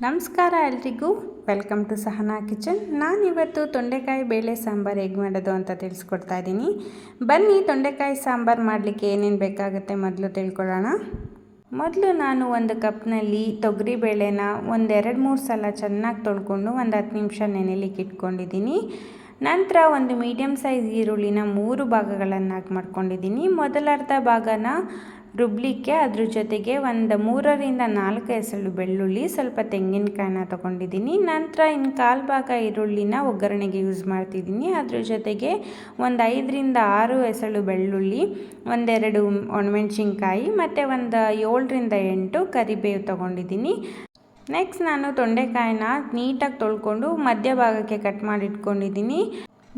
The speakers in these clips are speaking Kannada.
ನಮಸ್ಕಾರ ಎಲ್ರಿಗೂ, ವೆಲ್ಕಮ್ ಟು ಸಹನಾ ಕಿಚನ್. ನಾನಿವತ್ತು ತೊಂಡೆಕಾಯಿ ಬೇಳೆ ಸಾಂಬಾರು ಹೇಗೆ ಮಾಡೋದು ಅಂತ ತಿಳಿಸ್ಕೊಡ್ತಾ ಇದ್ದೀನಿ. ಬನ್ನಿ, ತೊಂಡೆಕಾಯಿ ಸಾಂಬಾರು ಮಾಡಲಿಕ್ಕೆ ಏನೇನು ಬೇಕಾಗುತ್ತೆ ಮೊದಲು ತಿಳ್ಕೊಳ್ಳೋಣ. ಮೊದಲು ನಾನು ಒಂದು ಕಪ್ನಲ್ಲಿ ತೊಗರಿಬೇಳೆನ ಒಂದು 2-3 ಸಲ ಚೆನ್ನಾಗಿ ತೊಳ್ಕೊಂಡು ಒಂದು 10 ನಿಮಿಷ ನೆನೆಲಿಕ್ಕೆ ಇಟ್ಕೊಂಡಿದ್ದೀನಿ. ನಂತರ ಒಂದು ಮೀಡಿಯಮ್ ಸೈಜ್ ಈರುಳ್ಳಿನ 3 ಭಾಗಗಳನ್ನಾಗಿ ಮಾಡ್ಕೊಂಡಿದ್ದೀನಿ. ಮೊದಲ ಅರ್ಧ ಭಾಗನ ರುಬ್ಲಿಕ್ಕೆ, ಅದ್ರ ಜೊತೆಗೆ ಒಂದು 3-4 ಎಸಳು ಬೆಳ್ಳುಳ್ಳಿ, ಸ್ವಲ್ಪ ತೆಂಗಿನಕಾಯಿನ ತೊಗೊಂಡಿದ್ದೀನಿ. ನಂತರ ಇನ್ನು 1/4 ಭಾಗ ಈರುಳ್ಳಿನ ಒಗ್ಗರಣೆಗೆ ಯೂಸ್ ಮಾಡ್ತಿದ್ದೀನಿ. ಅದ್ರ ಜೊತೆಗೆ ಒಂದು 5-6 ಎಸಳು ಬೆಳ್ಳುಳ್ಳಿ, 1-2 ಒಣಮೆಣ್ಸಿನ್ಕಾಯಿ ಮತ್ತು ಒಂದು 7-8 ಕರಿಬೇವು ತೊಗೊಂಡಿದ್ದೀನಿ. ನೆಕ್ಸ್ಟ್ ನಾನು ತೊಂಡೆಕಾಯಿನ ನೀಟಾಗಿ ತೊಳ್ಕೊಂಡು ಮಧ್ಯಭಾಗಕ್ಕೆ ಕಟ್ ಮಾಡಿ ಇಟ್ಕೊಂಡಿದ್ದೀನಿ.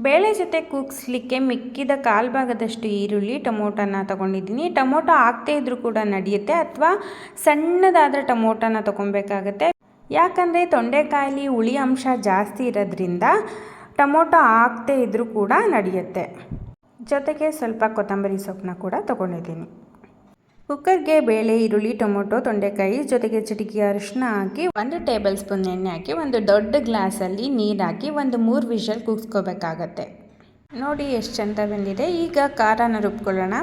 ಬೇಳೆ ಜೊತೆ ಕೂಗಿಸ್ಲಿಕ್ಕೆ ಮಿಕ್ಕಿದ 1/4 ಭಾಗದಷ್ಟು ಈರುಳ್ಳಿ, ಟೊಮೊಟೊನ ತೊಗೊಂಡಿದ್ದೀನಿ. ಟೊಮೊಟೊ ಹಾಕದೇ ಇದ್ರೂ ಕೂಡ ನಡೆಯುತ್ತೆ, ಅಥವಾ ಸಣ್ಣದಾದರೆ ಟೊಮೊಟೊನ ತೊಗೊಬೇಕಾಗತ್ತೆ. ಯಾಕಂದರೆ ತೊಂಡೆಕಾಯಲ್ಲಿ ಹುಳಿ ಅಂಶ ಜಾಸ್ತಿ ಇರೋದ್ರಿಂದ ಟೊಮೊಟೊ ಹಾಕದೇ ಇದ್ರೂ ಕೂಡ ನಡೆಯುತ್ತೆ. ಜೊತೆಗೆ ಸ್ವಲ್ಪ ಕೊತ್ತಂಬರಿ ಸೊಪ್ಪನ್ನ ಕೂಡ ತೊಗೊಂಡಿದ್ದೀನಿ. ಕುಕ್ಕರ್ಗೆ ಬೇಳೆ, ಈರುಳ್ಳಿ, ಟೊಮೊಟೊ, ತೊಂಡೆಕಾಯಿ ಜೊತೆಗೆ ಚಿಟಿಕೆ ಅರಿಶಿನ ಹಾಕಿ 1 ಟೇಬಲ್ ಸ್ಪೂನ್ ಎಣ್ಣೆ ಹಾಕಿ ಒಂದು ದೊಡ್ಡ ಗ್ಲಾಸಲ್ಲಿ ನೀರು ಹಾಕಿ ಒಂದು 3 ವಿಷಲ್ ಕೂಗಿಸ್ಕೋಬೇಕಾಗತ್ತೆ. ನೋಡಿ ಎಷ್ಟು ಚೆಂದ ಬಂದಿದೆ. ಈಗ ಖಾರನ ರುಬ್ಕೊಳ್ಳೋಣ.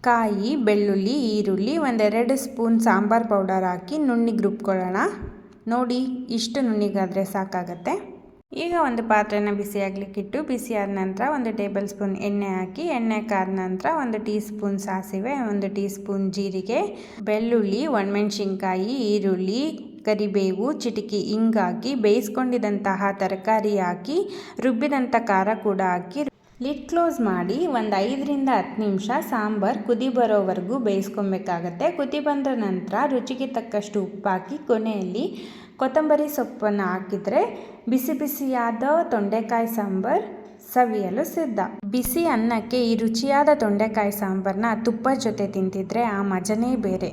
ಕಾಯಿ, ಬೆಳ್ಳುಳ್ಳಿ, ಈರುಳ್ಳಿ, 1-2 ಸ್ಪೂನ್ ಸಾಂಬಾರು ಪೌಡರ್ ಹಾಕಿ ನುಣ್ಣಿಗೆ ರುಬ್ಕೊಳ್ಳೋಣ. ನೋಡಿ, ಇಷ್ಟು ನುಣ್ಣಿಗಾದರೆ ಸಾಕಾಗತ್ತೆ. ಈಗ ಒಂದು ಪಾತ್ರೆನ ಬಿಸಿ ಆಗಲಿಕ್ಕಿಟ್ಟು, ಬಿಸಿ ಆದ ನಂತರ 1 ಟೇಬಲ್ ಸ್ಪೂನ್ ಎಣ್ಣೆ ಹಾಕಿ, ಎಣ್ಣೆ ಕಾದ ನಂತರ 1 ಟೀ ಸ್ಪೂನ್ ಸಾಸಿವೆ, 1 ಟೀ ಸ್ಪೂನ್ ಜೀರಿಗೆ, ಬೆಳ್ಳುಳ್ಳಿ, ಒಣಮೆಣ್ಸಿನ್ಕಾಯಿ, ಈರುಳ್ಳಿ, ಕರಿಬೇವು, ಚಿಟಿಕೆ ಹಿಂಗಾಗಿ ಬೇಯಿಸ್ಕೊಂಡಿದ್ದಂತಹ ತರಕಾರಿ ಹಾಕಿ, ರುಬ್ಬಿದಂಥ ಖಾರ ಕೂಡ ಹಾಕಿ ಲಿಡ್ ಕ್ಲೋಸ್ ಮಾಡಿ ಒಂದು 5-10 ನಿಮಿಷ ಸಾಂಬಾರು ಕುದಿ ಬರೋವರೆಗೂ ಬೇಯಿಸ್ಕೊಬೇಕಾಗತ್ತೆ. ಕುದಿ ಬಂದ ನಂತರ ರುಚಿಗೆ ತಕ್ಕಷ್ಟು ಉಪ್ಪು ಹಾಕಿ ಕೊನೆಯಲ್ಲಿ ಕೊತ್ತಂಬರಿ ಸೊಪ್ಪನ್ನು ಹಾಕಿದರೆ ಬಿಸಿ ಬಿಸಿಯಾದ ತೊಂಡೆಕಾಯಿ ಸಾಂಬಾರು ಸವಿಯಲು ಸಿದ್ಧ. ಬಿಸಿ ಅನ್ನಕ್ಕೆ ಈ ರುಚಿಯಾದ ತೊಂಡೆಕಾಯಿ ಸಾಂಬಾರನ್ನ ತುಪ್ಪದ ಜೊತೆ ತಿಂತಿದ್ರೆ ಆ ಮಜನೇ ಬೇರೆ.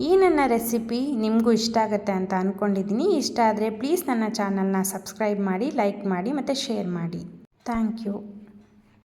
ಈ ನನ್ನ ರೆಸಿಪಿ ನಿಮಗೂ ಇಷ್ಟ ಆಗುತ್ತೆ ಅಂತ ಅಂದ್ಕೊಂಡಿದ್ದೀನಿ. ಇಷ್ಟ ಆದರೆ ಪ್ಲೀಸ್ ನನ್ನ ಚಾನಲ್ನ ಸಬ್ಸ್ಕ್ರೈಬ್ ಮಾಡಿ, ಲೈಕ್ ಮಾಡಿ ಮತ್ತು ಶೇರ್ ಮಾಡಿ. Thank you.